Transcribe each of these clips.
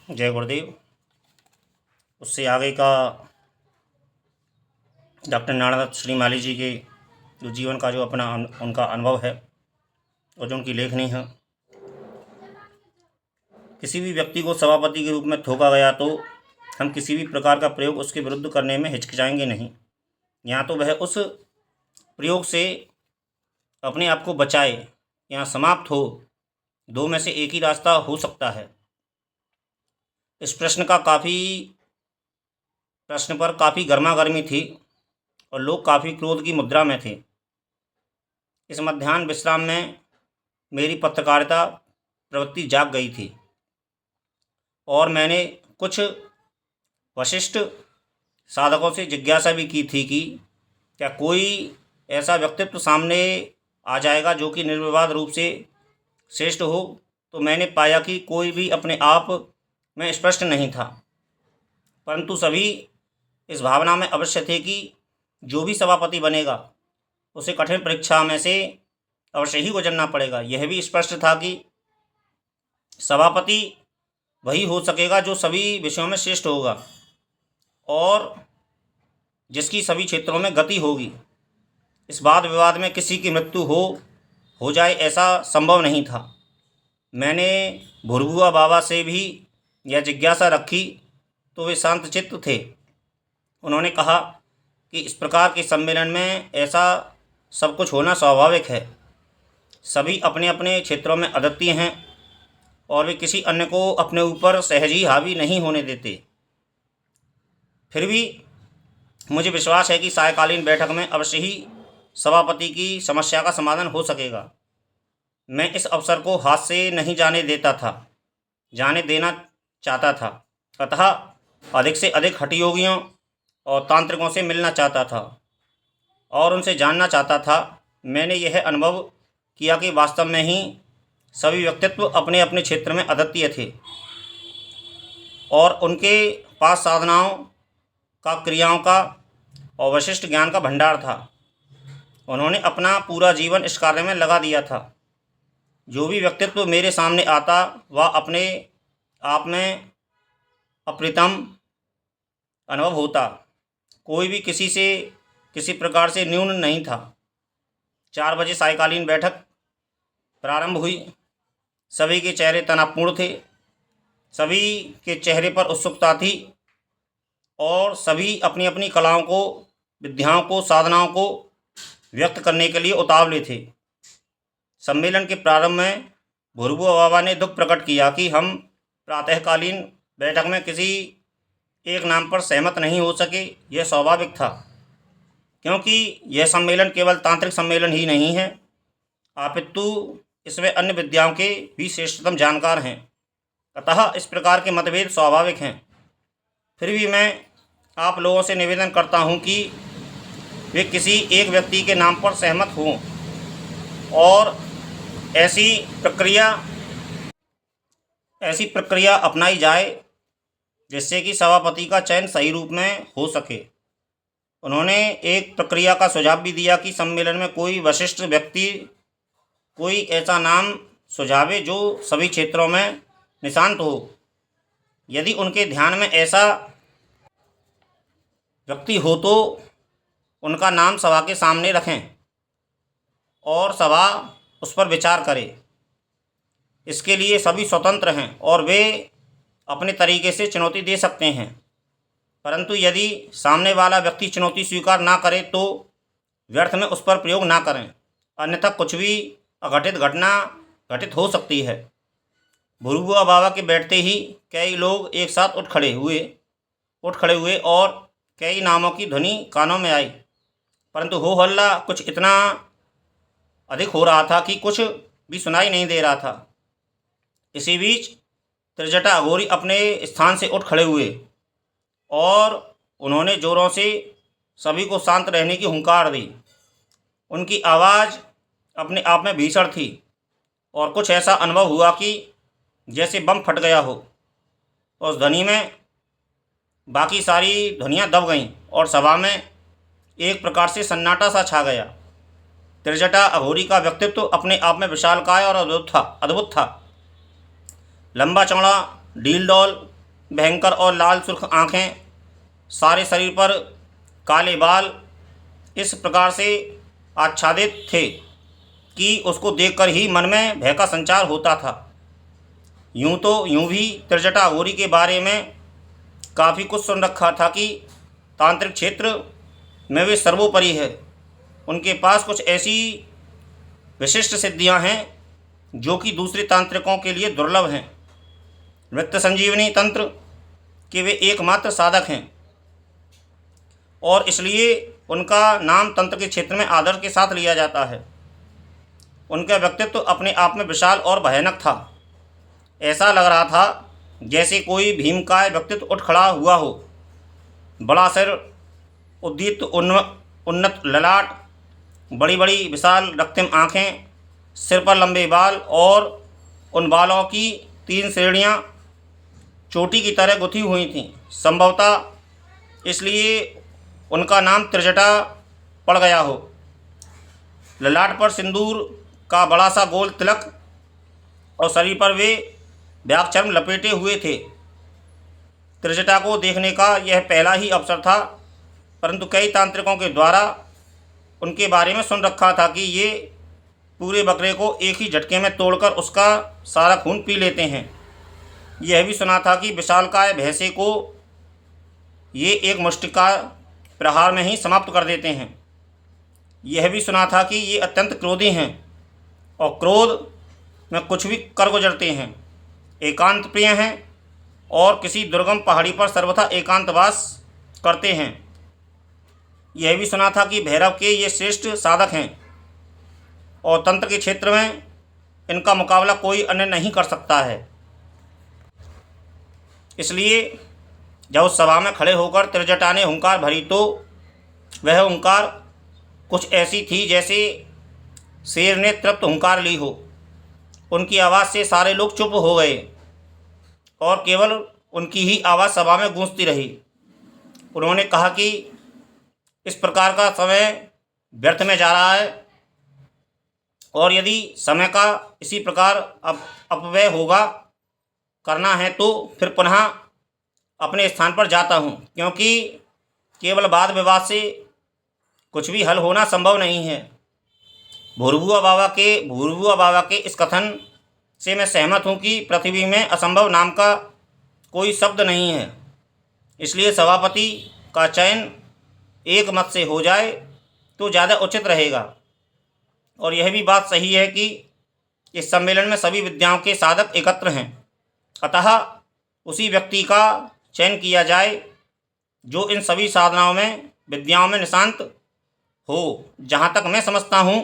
जय गुरुदेव। उससे आगे का डॉक्टर नारायण श्रीमाली जी के जो जीवन का जो अपना उनका अनुभव है और जो उनकी लेखनी है। किसी भी व्यक्ति को सभापति के रूप में थोका गया तो हम किसी भी प्रकार का प्रयोग उसके विरुद्ध करने में हिचकिचाएंगे नहीं। या तो वह उस प्रयोग से अपने आप को बचाए या समाप्त हो, दो में से एक ही रास्ता हो सकता है। इस प्रश्न पर काफ़ी गर्मागर्मी थी और लोग काफ़ी क्रोध की मुद्रा में थे। इस मध्याह्न विश्राम में मेरी पत्रकारिता प्रवृत्ति जाग गई थी और मैंने कुछ वशिष्ठ साधकों से जिज्ञासा भी की थी कि क्या कोई ऐसा व्यक्तित्व सामने आ जाएगा जो कि निर्विवाद रूप से श्रेष्ठ हो। तो मैंने पाया कि कोई भी अपने आप में स्पष्ट नहीं था, परंतु सभी इस भावना में अवश्य थे कि जो भी सभापति बनेगा उसे कठिन परीक्षा में से अवश्य ही गुजरना पड़ेगा। यह भी स्पष्ट था कि सभापति वही हो सकेगा जो सभी विषयों में श्रेष्ठ होगा और जिसकी सभी क्षेत्रों में गति होगी। इस वाद विवाद में किसी की मृत्यु हो जाए ऐसा संभव नहीं था। मैंने भुरभुआ बाबा से भी यह जिज्ञासा रखी तो वे शांत चित्त थे। उन्होंने कहा कि इस प्रकार के सम्मेलन में ऐसा सब कुछ होना स्वाभाविक है। सभी अपने अपने क्षेत्रों में अद्वितीय हैं और वे किसी अन्य को अपने ऊपर सहज ही हावी नहीं होने देते। फिर भी मुझे विश्वास है कि सायकालीन बैठक में अवश्य ही सभापति की समस्या का समाधान हो सकेगा। मैं इस अवसर को हाथ से नहीं जाने देना चाहता था। अतः अधिक से अधिक हठयोगियों और तांत्रिकों से मिलना चाहता था और उनसे जानना चाहता था। मैंने यह अनुभव किया कि वास्तव में ही सभी व्यक्तित्व अपने अपने क्षेत्र में अद्वितीय थे और उनके पास साधनाओं का, क्रियाओं का और विशिष्ट ज्ञान का भंडार था। उन्होंने अपना पूरा जीवन इस कार्य में लगा दिया था। जो भी व्यक्तित्व मेरे सामने आता वह अपने आप में अप्रतिम अनुभव होता। कोई भी किसी से किसी प्रकार से न्यून नहीं था। 4 बजे सायकालीन बैठक प्रारंभ हुई। सभी के चेहरे तनावपूर्ण थे। सभी के चेहरे पर उत्सुकता थी और सभी अपनी अपनी कलाओं को, विद्याओं को, साधनाओं को व्यक्त करने के लिए उतावले थे। सम्मेलन के प्रारंभ में भुरभुआ बाबा ने दुख प्रकट किया कि हम प्रातःकालीन बैठक में किसी एक नाम पर सहमत नहीं हो सके। यह स्वाभाविक था, क्योंकि यह सम्मेलन केवल तांत्रिक सम्मेलन ही नहीं है, अपितु इसमें अन्य विद्याओं के भी श्रेष्ठतम जानकार हैं। अतः इस प्रकार के मतभेद स्वाभाविक हैं। फिर भी मैं आप लोगों से निवेदन करता हूं कि वे किसी एक व्यक्ति के नाम पर सहमत हों और ऐसी प्रक्रिया अपनाई जाए जिससे कि सभापति का चयन सही रूप में हो सके। उन्होंने एक प्रक्रिया का सुझाव भी दिया कि सम्मेलन में कोई विशिष्ट व्यक्ति कोई ऐसा नाम सुझावे जो सभी क्षेत्रों में निशांत हो। यदि उनके ध्यान में ऐसा व्यक्ति हो तो उनका नाम सभा के सामने रखें और सभा उस पर विचार करे। इसके लिए सभी स्वतंत्र हैं और वे अपने तरीके से चुनौती दे सकते हैं, परंतु यदि सामने वाला व्यक्ति चुनौती स्वीकार ना करे तो व्यर्थ में उस पर प्रयोग ना करें, अन्यथा कुछ भी अघटित घटना घटित हो सकती है। भुरभुआ बाबा के बैठते ही कई लोग एक साथ उठ खड़े हुए और कई नामों की ध्वनि कानों में आई, परंतु हो हल्ला कुछ इतना अधिक हो रहा था कि कुछ भी सुनाई नहीं दे रहा था। इसी बीच त्रिजटा अघोरी अपने स्थान से उठ खड़े हुए और उन्होंने जोरों से सभी को शांत रहने की हुंकार दी। उनकी आवाज़ अपने आप में भीषण थी और कुछ ऐसा अनुभव हुआ कि जैसे बम फट गया हो। उस ध्वनि में बाकी सारी ध्वनियाँ दब गईं और सभा में एक प्रकार से सन्नाटा सा छा गया। त्रिजटा अघोरी का व्यक्तित्व अपने आप में विशालकाय और अद्भुत था। लंबा चौड़ा, ढील डौल भयंकर और लाल सुर्ख आँखें, सारे शरीर पर काले बाल इस प्रकार से आच्छादित थे कि उसको देखकर ही मन में भय का संचार होता था। यूँ भी त्रिजटा अघोरी के बारे में काफ़ी कुछ सुन रखा था कि तांत्रिक क्षेत्र में वे सर्वोपरि है। उनके पास कुछ ऐसी विशिष्ट सिद्धियां हैं जो कि दूसरे तांत्रिकों के लिए दुर्लभ हैं। मृत संजीवनी तंत्र के वे एकमात्र साधक हैं और इसलिए उनका नाम तंत्र के क्षेत्र में आदर के साथ लिया जाता है। उनका व्यक्तित्व अपने आप में विशाल और भयानक था। ऐसा लग रहा था जैसे कोई भीमकाय व्यक्तित्व उठ खड़ा हुआ हो। बड़ा सिर, उद्दीप्त उन्नत ललाट, बड़ी बड़ी विशाल रक्तिम आँखें, सिर पर लंबे बाल और उन बालों की 3 श्रेणियाँ चोटी की तरह गुथी हुई थीं। संभवतः इसलिए उनका नाम त्रिजटा पड़ गया हो। ललाट पर सिंदूर का बड़ा सा गोल तिलक और शरीर पर वे व्याघ्रचर्म लपेटे हुए थे। त्रिजटा को देखने का यह पहला ही अवसर था, परंतु कई तांत्रिकों के द्वारा उनके बारे में सुन रखा था कि ये पूरे बकरे को एक ही झटके में तोड़कर उसका सारा खून पी लेते हैं। यह भी सुना था कि विशालकाय भैंसे को ये एक मुष्टिका प्रहार में ही समाप्त कर देते हैं। यह भी सुना था कि ये अत्यंत क्रोधी हैं और क्रोध में कुछ भी कर गुजरते हैं। एकांत प्रिय हैं और किसी दुर्गम पहाड़ी पर सर्वथा एकांतवास करते हैं। यह भी सुना था कि भैरव के ये श्रेष्ठ साधक हैं और तंत्र के क्षेत्र में इनका मुकाबला कोई अन्य नहीं कर सकता है। इसलिए जब उस सभा में खड़े होकर त्रिजटा ने हुंकार भरी तो वह हुंकार कुछ ऐसी थी जैसे शेर ने तृप्त हुंकार ली हो। उनकी आवाज़ से सारे लोग चुप हो गए और केवल उनकी ही आवाज़ सभा में गूंजती रही। उन्होंने कहा कि इस प्रकार का समय व्यर्थ में जा रहा है और यदि समय का इसी प्रकार अपव्यय होगा करना है तो फिर पुनः अपने स्थान पर जाता हूँ, क्योंकि केवल वाद विवाद से कुछ भी हल होना संभव नहीं है। भूरभुआ बाबा के इस कथन से मैं सहमत हूँ कि पृथ्वी में असंभव नाम का कोई शब्द नहीं है। इसलिए सभापति का चयन एक मत से हो जाए तो ज़्यादा उचित रहेगा। और यह भी बात सही है कि इस सम्मेलन में सभी विद्याओं के साधक एकत्र हैं, अतः उसी व्यक्ति का चयन किया जाए जो इन सभी साधनाओं में विद्याओं में निष्णात हो। जहाँ तक मैं समझता हूँ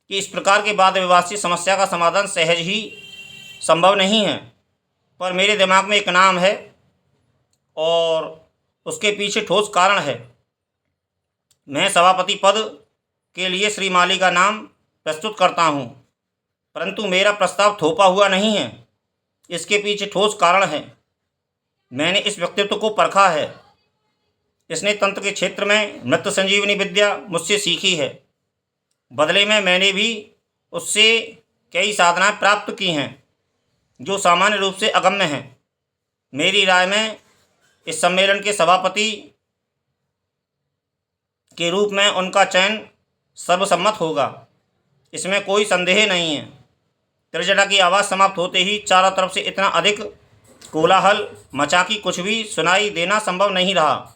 कि इस प्रकार के वाद विवाद से समस्या का समाधान सहज ही संभव नहीं है, पर मेरे दिमाग में एक नाम है और उसके पीछे ठोस कारण है। मैं सभापति पद के लिए श्री माली का नाम प्रस्तुत करता हूँ, परंतु मेरा प्रस्ताव थोपा हुआ नहीं है। इसके पीछे ठोस कारण है। मैंने इस व्यक्तित्व को परखा है। इसने तंत्र के क्षेत्र में मृत संजीवनी विद्या मुझसे सीखी है। बदले में मैंने भी उससे कई साधनाएं प्राप्त की हैं जो सामान्य रूप से अगम्य हैं। मेरी राय में इस सम्मेलन के सभापति के रूप में उनका चयन सर्वसम्मत होगा, इसमें कोई संदेह नहीं है। त्रिजटा की आवाज़ समाप्त होते ही चारों तरफ से इतना अधिक कोलाहल मचा कि कुछ भी सुनाई देना संभव नहीं रहा।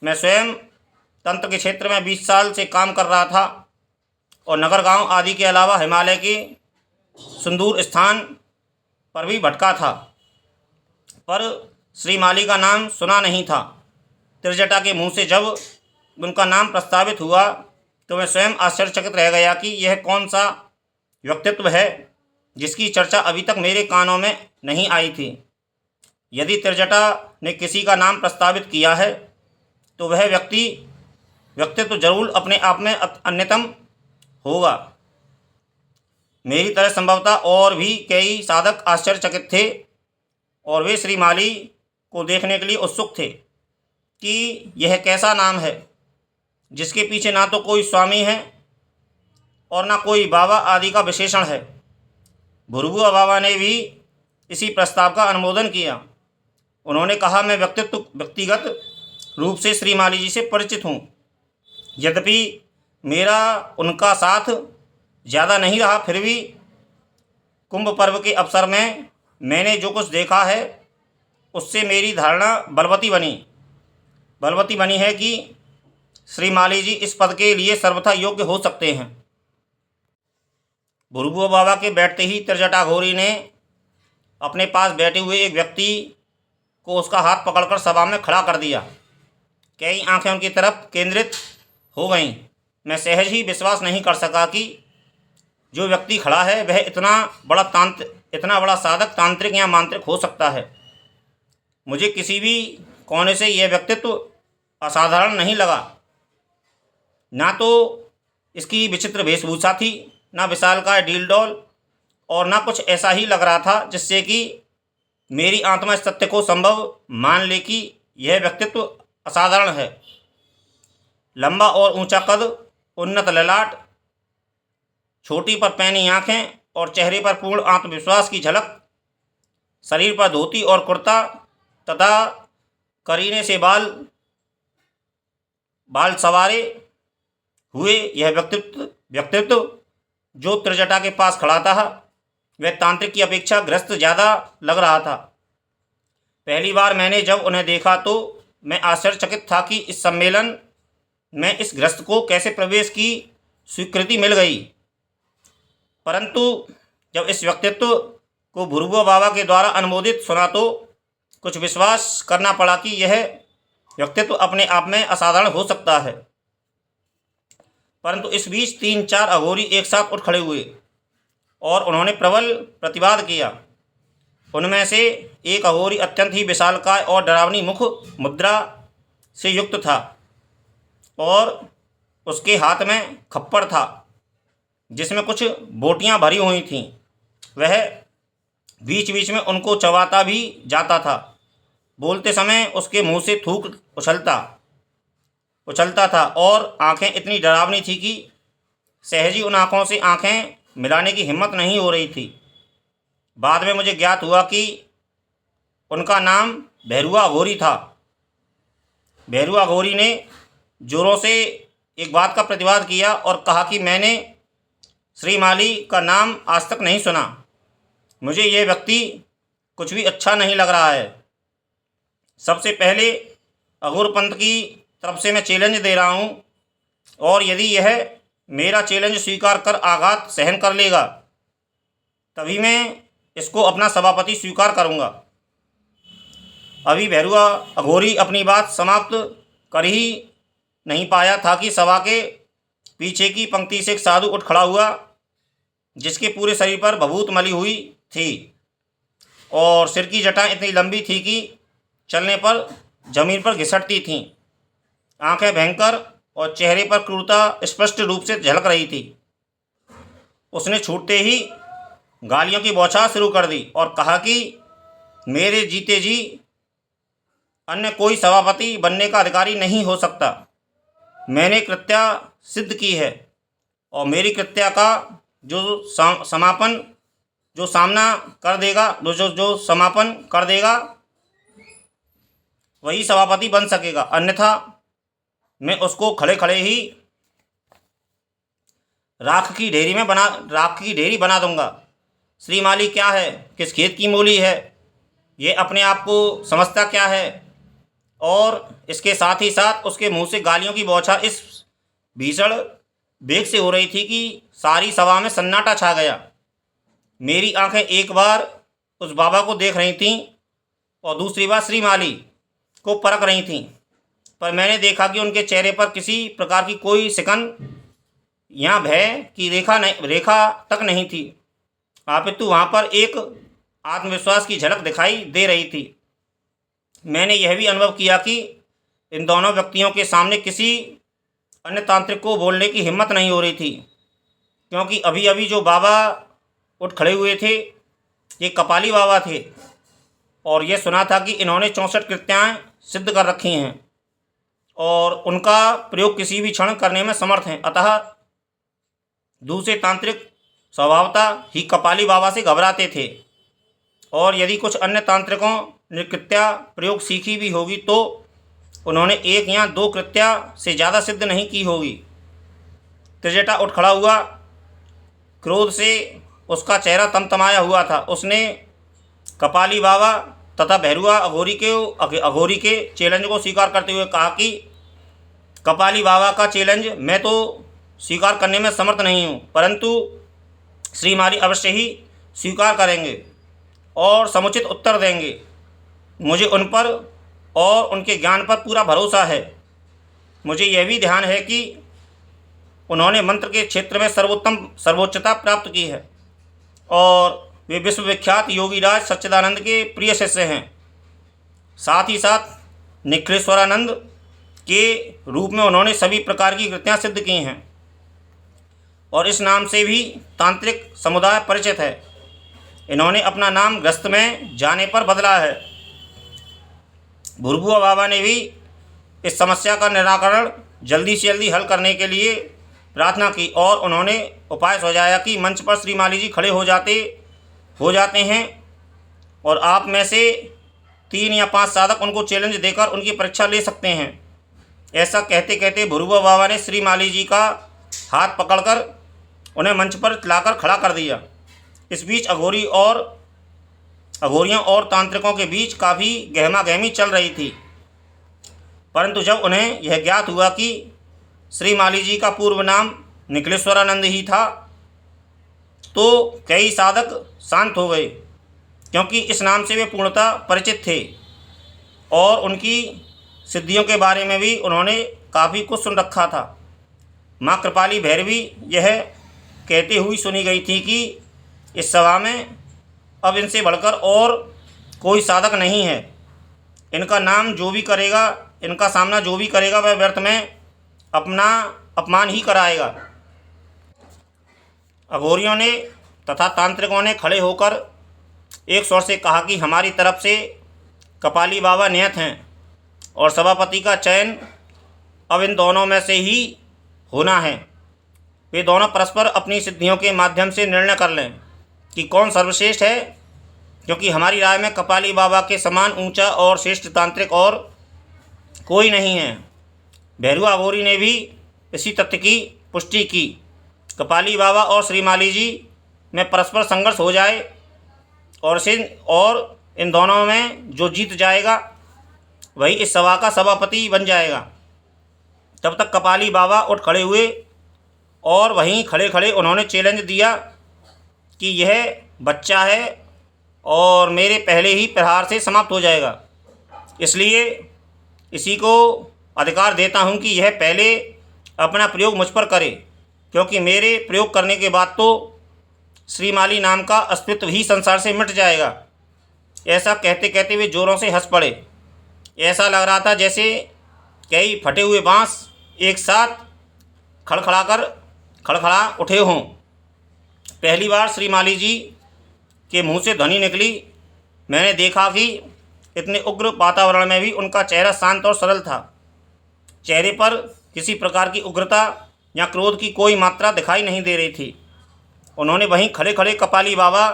मैं स्वयं तंत्र के क्षेत्र में 20 साल से काम कर रहा था और नगर गांव आदि के अलावा हिमालय के सुदूर स्थान पर भी भटका था, पर श्री माली का नाम सुना नहीं था। त्रिजटा के मुंह से जब उनका नाम प्रस्तावित हुआ तो मैं स्वयं आश्चर्यचकित रह गया कि यह कौन सा व्यक्तित्व है जिसकी चर्चा अभी तक मेरे कानों में नहीं आई थी। यदि त्रिजटा ने किसी का नाम प्रस्तावित किया है तो वह व्यक्तित्व जरूर अपने आप में अन्यतम होगा। मेरी तरह संभवतः और भी कई साधक आश्चर्यचकित थे और वे श्री माली को देखने के लिए उत्सुक थे कि यह कैसा नाम है जिसके पीछे ना तो कोई स्वामी है और ना कोई बाबा आदि का विशेषण है। भुरभुआ बाबा ने भी इसी प्रस्ताव का अनुमोदन किया। उन्होंने कहा, मैं व्यक्तिगत रूप से श्री माली जी से परिचित हूँ। यद्यपि मेरा उनका साथ ज़्यादा नहीं रहा, फिर भी कुंभ पर्व के अवसर में मैंने जो कुछ देखा है उससे मेरी धारणा बलवती बनी है कि श्री माली जी इस पद के लिए सर्वथा योग्य हो सकते हैं। भुरभुआ बाबा के बैठते ही त्रिजटा घोरी ने अपने पास बैठे हुए एक व्यक्ति को उसका हाथ पकड़कर सभा में खड़ा कर दिया। कई आंखें उनकी तरफ केंद्रित हो गईं। मैं सहज ही विश्वास नहीं कर सका कि जो व्यक्ति खड़ा है वह इतना बड़ा साधक, तांत्रिक या मांत्रिक हो सकता है। मुझे किसी भी कोने से यह व्यक्तित्व असाधारण नहीं लगा। ना तो इसकी विचित्र वेशभूषा थी, ना विशालकाय डील-डौल, और ना कुछ ऐसा ही लग रहा था जिससे कि मेरी आत्मा इस तथ्य को संभव मान ले कि यह व्यक्तित्व असाधारण है। लंबा और ऊंचा कद, उन्नत ललाट, छोटी पर पैनी आंखें और चेहरे पर पूर्ण आत्मविश्वास की झलक, शरीर पर धोती और कुर्ता तथा करीने से बाल सवारे हुए यह व्यक्तित्व जो त्रिजटा के पास खड़ा था वह तांत्रिक की अपेक्षा ग्रस्त ज़्यादा लग रहा था। पहली बार मैंने जब उन्हें देखा तो मैं आश्चर्यचकित था कि इस सम्मेलन में इस ग्रस्त को कैसे प्रवेश की स्वीकृति मिल गई। परंतु जब इस व्यक्तित्व को भुरभुआ बाबा के द्वारा अनुमोदित सुना तो कुछ विश्वास करना पड़ा कि यह व्यक्तित्व अपने आप में असाधारण हो सकता है। परंतु इस बीच 3-4 अघोरी एक साथ उठ खड़े हुए और उन्होंने प्रबल प्रतिवाद किया। उनमें से एक अघोरी अत्यंत ही विशालकाय और डरावनी मुख मुद्रा से युक्त था और उसके हाथ में खप्पड़ था जिसमें कुछ बोटियां भरी हुई थीं। वह बीच बीच में उनको चबाता भी जाता था। बोलते समय उसके मुंह से थूक उछलता था और आंखें इतनी डरावनी थी कि सहज ही उन आंखों से आंखें मिलाने की हिम्मत नहीं हो रही थी। बाद में मुझे ज्ञात हुआ कि उनका नाम भैरुआ अघोरी था। भैरुआ अघोरी ने जोरों से एक बात का प्रतिवाद किया और कहा कि मैंने श्री माली का नाम आज तक नहीं सुना। मुझे यह व्यक्ति कुछ भी अच्छा नहीं लग रहा है। सबसे पहले अघोर पंथ की तरफ से मैं चैलेंज दे रहा हूँ और यदि यह मेरा चैलेंज स्वीकार कर आघात सहन कर लेगा तभी मैं इसको अपना सभापति स्वीकार करूँगा। अभी भैरुआ अघोरी अपनी बात समाप्त कर ही नहीं पाया था कि सभा के पीछे की पंक्ति से एक साधु उठ खड़ा हुआ जिसके पूरे शरीर पर भभूत मली हुई थी और सिर की जटाएं इतनी लंबी थी कि चलने पर जमीन पर घिसटती थीं। आंखें भयंकर और चेहरे पर क्रूरता स्पष्ट रूप से झलक रही थी। उसने छूटते ही गालियों की बौछार शुरू कर दी और कहा कि मेरे जीते जी अन्य कोई सभापति बनने का अधिकारी नहीं हो सकता। मैंने कृत्या सिद्ध की है और मेरी कृत्या का जो समापन कर देगा वही सभापति बन सकेगा, अन्यथा मैं उसको खड़े खड़े ही राख की ढेरी बना दूंगा। श्री माली क्या है, किस खेत की मूली है, ये अपने आप को समझता क्या है। और इसके साथ ही साथ उसके मुंह से गालियों की बौछार इस भीषण वेग से हो रही थी कि सारी सभा में सन्नाटा छा गया। मेरी आंखें एक बार उस बाबा को देख रही थीं और दूसरी बार श्री माली को परख रही थीं, पर मैंने देखा कि उनके चेहरे पर किसी प्रकार की कोई सिकन या भय की रेखा तक नहीं थी, अपितु वहाँ पर एक आत्मविश्वास की झलक दिखाई दे रही थी। मैंने यह भी अनुभव किया कि इन दोनों व्यक्तियों के सामने किसी अन्य तांत्रिक को बोलने की हिम्मत नहीं हो रही थी, क्योंकि अभी अभी जो बाबा उठ खड़े हुए थे ये कपाली बाबा थे और यह सुना था कि इन्होंने 64 कृत्याएं सिद्ध कर रखी हैं और उनका प्रयोग किसी भी क्षण करने में समर्थ हैं। अतः दूसरे तांत्रिक स्वभावतः ही कपाली बाबा से घबराते थे और यदि कुछ अन्य तांत्रिकों नृकृत्या प्रयोग सीखी भी होगी तो उन्होंने एक या दो कृत्या से ज़्यादा सिद्ध नहीं की होगी। त्रिजटा उठ खड़ा हुआ। क्रोध से उसका चेहरा तमतमाया हुआ था। उसने कपाली बाबा तथा भैरुआ अघोरी के चैलेंज को स्वीकार करते हुए कहा कि कपाली बाबा का चैलेंज मैं तो स्वीकार करने में समर्थ नहीं हूँ, परंतु श्री माली अवश्य ही स्वीकार करेंगे और समुचित उत्तर देंगे। मुझे उन पर और उनके ज्ञान पर पूरा भरोसा है। मुझे यह भी ध्यान है कि उन्होंने मंत्र के क्षेत्र में सर्वोच्चता प्राप्त की है और वे विश्वविख्यात योगीराज सच्चिदानंद के प्रिय शिष्य हैं। साथ ही साथ निखिलेश्वरानंद के रूप में उन्होंने सभी प्रकार की कृतियाँ सिद्ध की हैं और इस नाम से भी तांत्रिक समुदाय परिचित है। इन्होंने अपना नाम ग्रस्त में जाने पर बदला है। भुरभुआ बाबा ने भी इस समस्या का निराकरण जल्दी से जल्दी हल करने के लिए प्रार्थना की और उन्होंने उपाय सुझाया कि मंच पर श्री माली जी खड़े हो जाते हैं और आप में से 3 या 5 साधक उनको चैलेंज देकर उनकी परीक्षा ले सकते हैं। ऐसा कहते कहते भुरभुआ बाबा ने श्री माली जी का हाथ पकड़कर उन्हें मंच पर लाकर खड़ा कर दिया। इस बीच अघोरियों और तांत्रिकों के बीच काफ़ी गहमागहमी चल रही थी, परंतु जब उन्हें यह ज्ञात हुआ कि श्री माली जी का पूर्व नाम निखिलेश्वरानंद ही था तो कई साधक शांत हो गए, क्योंकि इस नाम से वे पूर्णतः परिचित थे और उनकी सिद्धियों के बारे में भी उन्होंने काफ़ी कुछ सुन रखा था। माँ कृपाली भैरवी यह कहते हुई सुनी गई थी कि इस सभा में अब इनसे बढ़कर और कोई साधक नहीं है। इनका सामना जो भी करेगा वह व्यर्थ में अपना अपमान ही कराएगा। अघोरियों ने तथा तांत्रिकों ने खड़े होकर एक स्वर से कहा कि हमारी तरफ से कपाली बाबा नियत हैं और सभापति का चयन अब इन दोनों में से ही होना है। वे दोनों परस्पर अपनी सिद्धियों के माध्यम से निर्णय कर लें कि कौन सर्वश्रेष्ठ है, क्योंकि हमारी राय में कपाली बाबा के समान ऊंचा और श्रेष्ठ तांत्रिक और कोई नहीं है। भैरुआ अघोरी ने भी इसी तथ्य की पुष्टि की। कपाली बाबा और श्री माली जी में परस्पर संघर्ष हो जाए और इन दोनों में जो जीत जाएगा वही इस सभा का सभापति बन जाएगा। तब तक कपाली बाबा उठ खड़े हुए और वहीं खड़े खड़े उन्होंने चैलेंज दिया कि यह बच्चा है और मेरे पहले ही प्रहार से समाप्त हो जाएगा, इसलिए इसी को अधिकार देता हूं कि यह पहले अपना प्रयोग मुझ पर करे, क्योंकि मेरे प्रयोग करने के बाद तो श्री माली नाम का अस्तित्व ही संसार से मिट जाएगा। ऐसा कहते कहते वे जोरों से हंस पड़े। ऐसा लग रहा था जैसे कई फटे हुए बाँस एक साथ खड़खड़ा उठे हों। पहली बार श्री माली जी के मुंह से ध्वनि निकली। मैंने देखा कि इतने उग्र वातावरण में भी उनका चेहरा शांत और सरल था। चेहरे पर किसी प्रकार की उग्रता या क्रोध की कोई मात्रा दिखाई नहीं दे रही थी। उन्होंने वहीं खड़े खड़े कपाली बाबा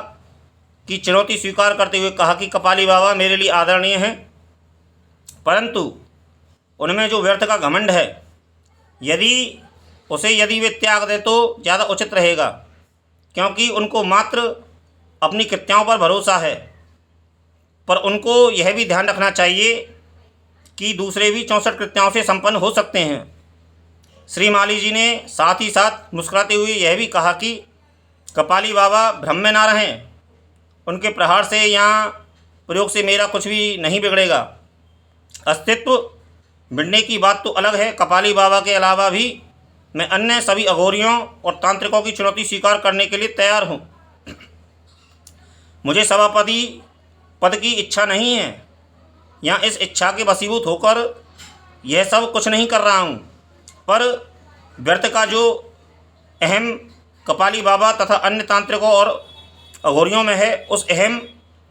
की चुनौती स्वीकार करते हुए कहा कि कपाली बाबा मेरे लिए आदरणीय हैं, परंतु उनमें जो व्यर्थ का घमंड है यदि वे त्याग दें तो ज़्यादा उचित रहेगा, क्योंकि उनको मात्र अपनी कृत्याओं पर भरोसा है। पर उनको यह भी ध्यान रखना चाहिए कि दूसरे भी 64 कृत्याओं से संपन्न हो सकते हैं। श्री माली जी ने साथ ही साथ मुस्कुराते हुए यह भी कहा कि कपाली बाबा भ्रम में ना रहें, उनके प्रहार से या प्रयोग से मेरा कुछ भी नहीं बिगड़ेगा। अस्तित्व मिटने की बात तो अलग है, कपाली बाबा के अलावा भी मैं अन्य सभी अघोरियों और तांत्रिकों की चुनौती स्वीकार करने के लिए तैयार हूँ। मुझे सभापति पद की इच्छा नहीं है या इस इच्छा के वशीभूत होकर यह सब कुछ नहीं कर रहा हूँ, पर व्यर्थ का जो अहम कपाली बाबा तथा अन्य तांत्रिकों और अघोरियों में है, उस अहम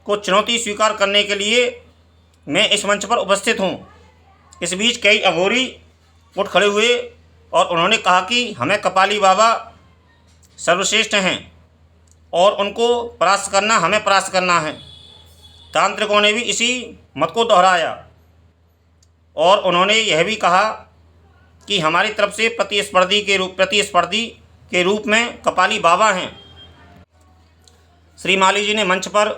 को चुनौती स्वीकार करने के लिए मैं इस मंच पर उपस्थित हूँ। इस बीच कई अघोरी उठ खड़े हुए और उन्होंने कहा कि हमें कपाली बाबा सर्वश्रेष्ठ हैं और उनको परास्त करना हमें परास्त करना है। तांत्रिकों ने भी इसी मत को दोहराया और उन्होंने यह भी कहा कि हमारी तरफ से प्रतिस्पर्धी के रूप में कपाली बाबा हैं। श्री माली जी ने मंच पर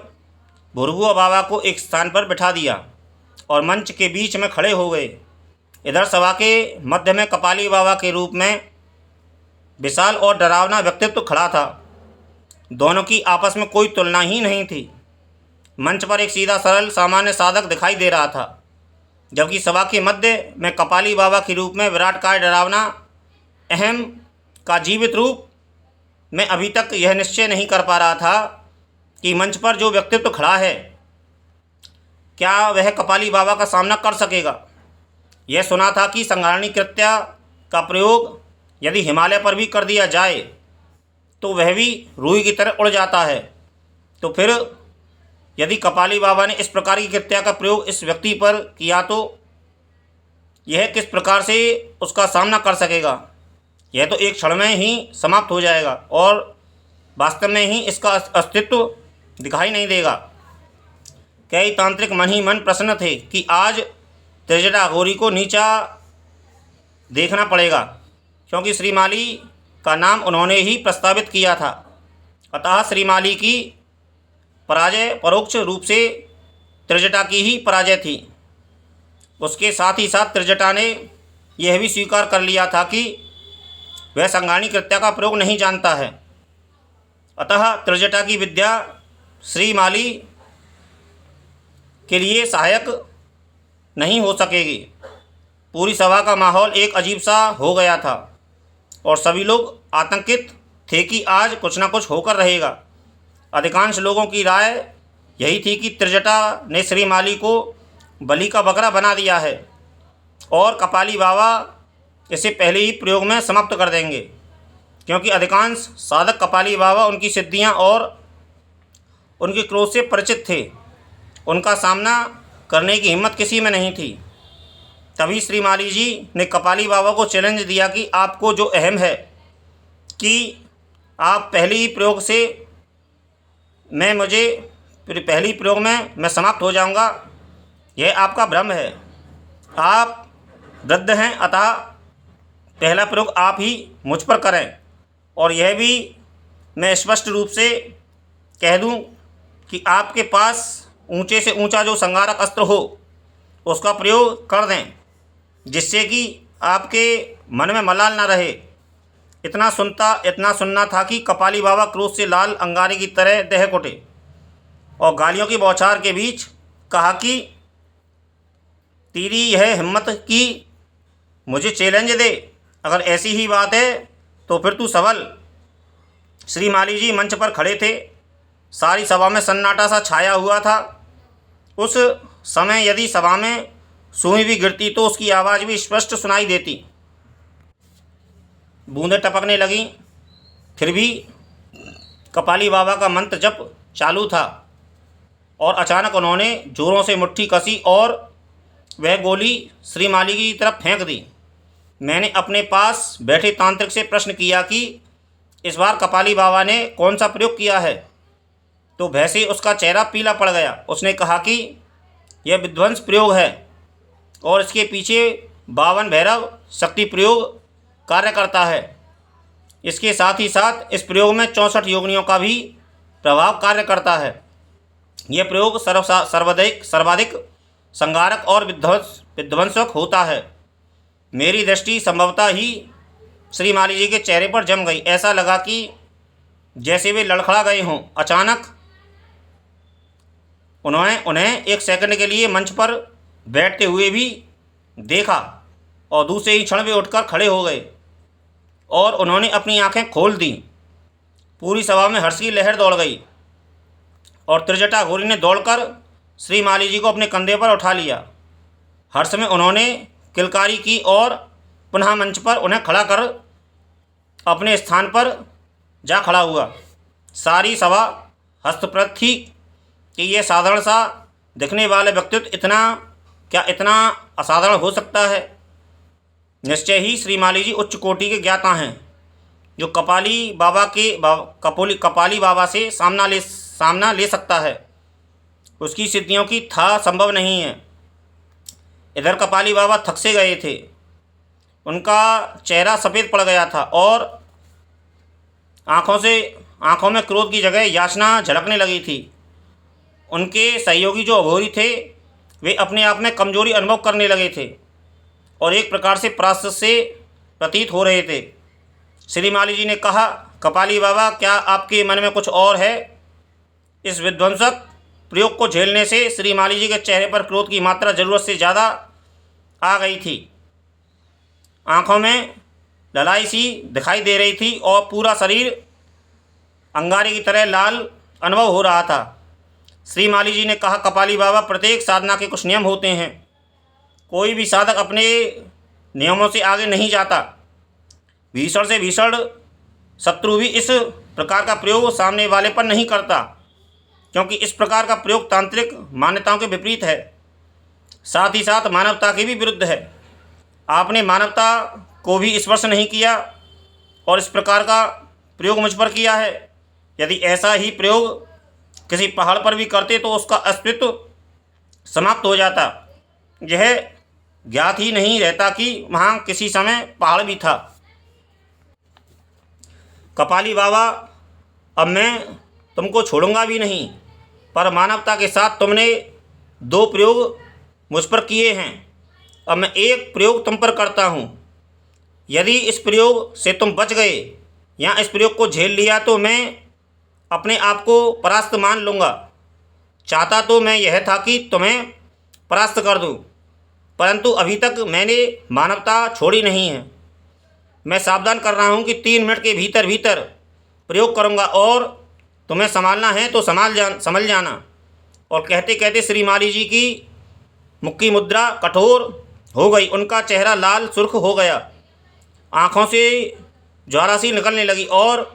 भुरभुआ बाबा को एक स्थान पर बिठा दिया और मंच के बीच में खड़े हो गए। इधर सभा के मध्य में कपाली बाबा के रूप में विशाल और डरावना व्यक्तित्व खड़ा था। दोनों की आपस में कोई तुलना ही नहीं थी। मंच पर एक सीधा सरल सामान्य साधक दिखाई दे रहा था, जबकि सभा के मध्य में कपाली बाबा के रूप में विराटकाय डरावना अहम का जीवित रूप। मैं अभी तक यह निश्चय नहीं कर पा रहा था कि मंच पर जो व्यक्तित्व खड़ा है क्या वह कपाली बाबा का सामना कर सकेगा। यह सुना था कि संहारणी कृत्य का प्रयोग यदि हिमालय पर भी कर दिया जाए तो वह भी रूई की तरह उड़ जाता है। तो फिर यदि कपाली बाबा ने इस प्रकार की कृत्या का प्रयोग इस व्यक्ति पर किया तो यह किस प्रकार से उसका सामना कर सकेगा। यह तो एक क्षण में ही समाप्त हो जाएगा और वास्तव में ही इसका अस्तित्व दिखाई नहीं देगा। कई तांत्रिक मन ही मन प्रसन्न थे कि आज त्रिजटा अघोरी को नीचा देखना पड़ेगा, क्योंकि श्री माली का नाम उन्होंने ही प्रस्तावित किया था। अतः श्री माली की पराजय परोक्ष रूप से त्रिजटा की ही पराजय थी। उसके साथ ही साथ त्रिजटा ने यह भी स्वीकार कर लिया था कि वह संहारणी कृत्य का प्रयोग नहीं जानता है। अतः त्रिजटा की विद्या श्री माली के लिए सहायक नहीं हो सकेगी। पूरी सभा का माहौल एक अजीब सा हो गया था और सभी लोग आतंकित थे कि आज कुछ न कुछ होकर रहेगा। अधिकांश लोगों की राय यही थी कि त्रिजटा ने श्री माली को बलि का बकरा बना दिया है और कपाली बाबा इसे पहले ही प्रयोग में समाप्त कर देंगे, क्योंकि अधिकांश साधक कपाली बाबा उनकी सिद्धियां और उनके क्रोध से परिचित थे। उनका सामना करने की हिम्मत किसी में नहीं थी। तभी श्री माली जी ने कपाली बाबा को चैलेंज दिया कि आपको जो अहम है कि आप पहले ही प्रयोग में मैं समाप्त हो जाऊंगा, यह आपका भ्रम है। आप वृद्ध हैं, अतः पहला प्रयोग आप ही मुझ पर करें और यह भी मैं स्पष्ट रूप से कह दूं कि आपके पास ऊंचे से ऊंचा जो संहारक अस्त्र हो उसका प्रयोग कर दें, जिससे कि आपके मन में मलाल न रहे। इतना सुनना था कि कपाली बाबा क्रोध से लाल अंगारे की तरह दहक उठे और गालियों की बौछार के बीच कहा कि तेरी यह हिम्मत कि मुझे चैलेंज दे, अगर ऐसी ही बात है तो फिर तू सबल। श्री माली जी मंच पर खड़े थे। सारी सभा में सन्नाटा सा छाया हुआ था। उस समय यदि सभा में सुई भी गिरती तो उसकी आवाज़ भी स्पष्ट सुनाई देती। बूंदें टपकने लगीं। फिर भी कपाली बाबा का मंत्र जप चालू था और अचानक उन्होंने जोरों से मुट्ठी कसी और वह गोली श्री माली की तरफ फेंक दी। मैंने अपने पास बैठे तांत्रिक से प्रश्न किया कि इस बार कपाली बाबा ने कौन सा प्रयोग किया है, तो वैसे उसका चेहरा पीला पड़ गया। उसने कहा कि यह विध्वंस प्रयोग है और इसके पीछे 52 भैरव शक्ति प्रयोग कार्य करता है। इसके साथ ही साथ इस प्रयोग में 64 योगिनियों का भी प्रभाव कार्य करता है। यह प्रयोग सर्वाधिक संहारक और विध्वंसक होता है। मेरी दृष्टि संभवतः ही श्री माली जी के चेहरे पर जम गई। ऐसा लगा कि जैसे वे लड़खड़ा गए हों। अचानक उन्हें एक सेकंड के लिए मंच पर बैठते हुए भी देखा और दूसरे ही क्षण वे उठकर खड़े हो गए और उन्होंने अपनी आंखें खोल दी। पूरी सभा में हर्ष की लहर दौड़ गई और त्रिजटा अघोरी ने दौड़कर श्री माली जी को अपने कंधे पर उठा लिया। हर्ष में उन्होंने किलकारी की और पुनः मंच पर उन्हें खड़ा कर अपने स्थान पर जा खड़ा हुआ। सारी सभा हस्तप्रद थी कि यह साधारण सा दिखने वाले व्यक्तित्व इतना असाधारण हो सकता है। निश्चय ही श्री माली जी उच्च कोटि के ज्ञाता हैं, जो कपाली बाबा से सामना ले सकता है। उसकी सिद्धियों की था संभव नहीं है। इधर कपाली बाबा थक से गए थे, उनका चेहरा सफ़ेद पड़ गया था और आँखों में क्रोध की जगह याचना झलकने लगी थी। उनके सहयोगी जो अघोरी थे वे अपने आप में कमजोरी अनुभव करने लगे थे और एक प्रकार से परास्त से प्रतीत हो रहे थे। श्री माली जी ने कहा, कपाली बाबा, क्या आपके मन में कुछ और है? इस विध्वंसक प्रयोग को झेलने से श्री माली जी के चेहरे पर क्रोध की मात्रा ज़रूरत से ज़्यादा आ गई थी। आँखों में ललाई सी दिखाई दे रही थी और पूरा शरीर अंगारे की तरह लाल अनुभव हो रहा था। श्री माली जी ने कहा, कपाली बाबा, प्रत्येक साधना के कुछ नियम होते हैं। कोई भी साधक अपने नियमों से आगे नहीं जाता। भीषण से भीषण शत्रु भी इस प्रकार का प्रयोग सामने वाले पर नहीं करता, क्योंकि इस प्रकार का प्रयोग तांत्रिक मान्यताओं के विपरीत है, साथ ही साथ मानवता के भी विरुद्ध है। आपने मानवता को भी स्पर्श नहीं किया और इस प्रकार का प्रयोग मुझ पर किया है। यदि ऐसा ही प्रयोग किसी पहाड़ पर भी करते तो उसका अस्तित्व समाप्त हो जाता। यह ज्ञात ही नहीं रहता कि वहाँ किसी समय पहाड़ भी था। कपाली बाबा, अब मैं तुमको छोड़ूंगा भी नहीं, पर मानवता के साथ तुमने 2 प्रयोग मुझ पर किए हैं। अब मैं एक प्रयोग तुम पर करता हूँ। यदि इस प्रयोग से तुम बच गए या इस प्रयोग को झेल लिया तो मैं अपने आप को परास्त मान लूँगा। चाहता तो मैं यह था कि तुम्हें परास्त कर दूँ, परंतु अभी तक मैंने मानवता छोड़ी नहीं है। मैं सावधान कर रहा हूँ कि 3 मिनट के भीतर भीतर प्रयोग करूँगा और तुम्हें संभालना है तो संभल जाना। और कहते कहते श्री माली जी की मुख की मुद्रा कठोर हो गई। उनका चेहरा लाल सुर्ख हो गया, आँखों से ज्वाला सी निकलने लगी और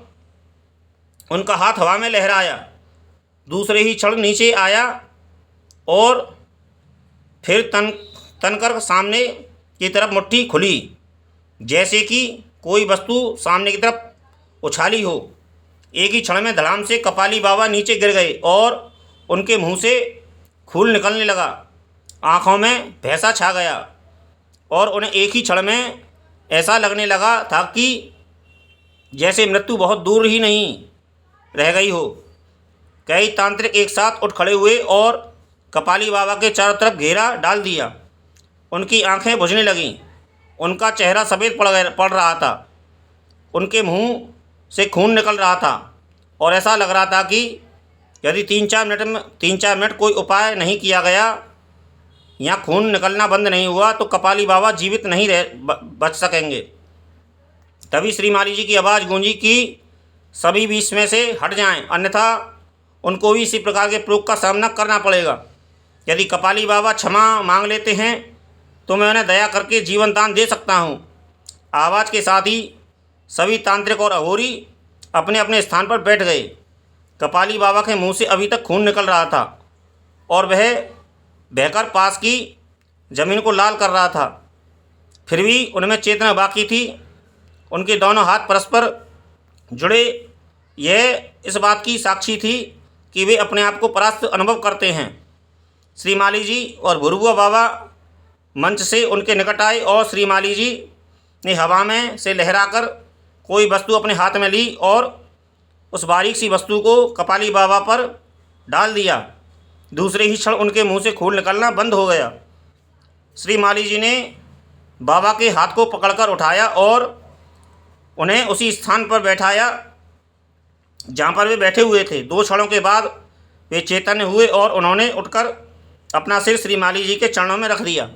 उनका हाथ हवा में लहराया। दूसरे ही क्षण नीचे आया और फिर तनकर सामने की तरफ मुट्ठी खुली, जैसे कि कोई वस्तु सामने की तरफ उछाली हो। एक ही क्षण में धड़ाम से कपाली बाबा नीचे गिर गए और उनके मुंह से खून निकलने लगा। आँखों में भैंसा छा गया और उन्हें एक ही क्षण में ऐसा लगने लगा था कि जैसे मृत्यु बहुत दूर ही नहीं रह गई हो। कई तांत्रिक एक साथ उठ खड़े हुए और कपाली बाबा के चारों तरफ घेरा डाल दिया। उनकी आंखें बुझने लगीं, उनका चेहरा सफ़ेद पड़ रहा था, उनके मुंह से खून निकल रहा था और ऐसा लग रहा था कि यदि 3-4 मिनट कोई उपाय नहीं किया गया या खून निकलना बंद नहीं हुआ तो कपाली बाबा जीवित नहीं बच सकेंगे। तभी श्री माली जी की आवाज़ गूंजी कि सभी भी इसमें से हट जाएं, अन्यथा उनको भी इसी प्रकार के प्रयोग का सामना करना पड़ेगा। यदि कपाली बाबा क्षमा मांग लेते हैं तो मैं उन्हें दया करके जीवन दान दे सकता हूँ। आवाज़ के साथ ही सभी तांत्रिक और अघोरी अपने अपने स्थान पर बैठ गए। कपाली बाबा के मुंह से अभी तक खून निकल रहा था और वह बहकर पास की ज़मीन को लाल कर रहा था। फिर भी उनमें चेतना बाकी थी। उनके दोनों हाथ परस्पर जुड़े यह इस बात की साक्षी थी कि वे अपने आप को परास्त अनुभव करते हैं। श्री माली जी और भुरुआ बाबा मंच से उनके निकट आए और श्री माली जी ने हवा में से लहराकर कोई वस्तु अपने हाथ में ली और उस बारीक सी वस्तु को कपाली बाबा पर डाल दिया। दूसरे ही क्षण उनके मुंह से खून निकलना बंद हो गया। श्री माली जी ने बाबा के हाथ को पकड़कर उठाया और उन्हें उसी स्थान पर बैठाया जहाँ पर वे बैठे हुए थे। 2 क्षणों के बाद वे चैतन्य हुए और उन्होंने उठकर अपना सिर श्री माली जी के चरणों में रख दिया।